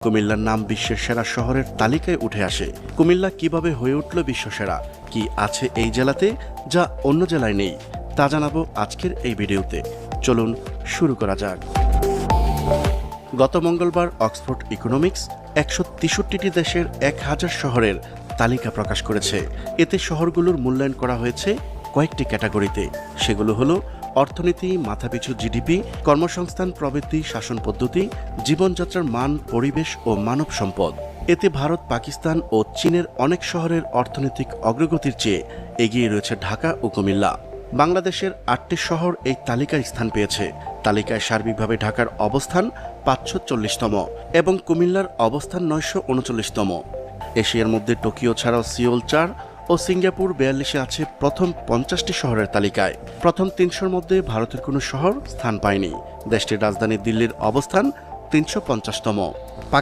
কুমিল্লার নাম বিশ্বের সেরা শহরের তালিকায় উঠে আসে। কুমিল্লা কিভাবে হয়ে উঠল বিশ্বসেরা, কি আছে এই জেলাতে যা অন্য জেলায় নেই, তা জানাবো আজকের এই ভিডিওতে। চলুন শুরু করা যাক। গত মঙ্গলবার অক্সফোর্ড ইকোনমিক্স ১৬৩টি দেশের ১,০০০ শহরের তালিকা প্রকাশ করেছে। এতে শহরগুলোর মূল্যায়ন করা হয়েছে কয়েকটি ক্যাটাগরিতে। সেগুলো হলো অর্থনীতি, মাথাপিছু জিডিপি, কর্মসংস্থান প্রবৃদ্ধি, শাসন পদ্ধতি, জীবনযাত্রার মান, পরিবেশ ও মানব সম্পদ। এতে ভারত, পাকিস্তান ও চীনের অনেক শহরের অর্থনৈতিক অগ্রগতির চেয়ে এগিয়ে রয়েছে ঢাকা ও কুমিল্লা। বাংলাদেশের ৮টি শহর এই তালিকায় স্থান পেয়েছে। তালিকায় সার্বিকভাবে ঢাকার অবস্থান ৫৪০তম এবং কুমিল্লার অবস্থান ৯৩৯তম। এশিয়ার মধ্যে টোকিও ছাড়াও সিওল ৪ ও সিঙ্গাপুর ৪২-এ আছে প্রথম ৫০টি শহরের তালিকায়। প্রথম ৩০০-র মধ্যে ভারতের কোনো শহর স্থান পায়নি। দেশটির রাজধানী দিল্লির অবস্থান ৩৫০তম।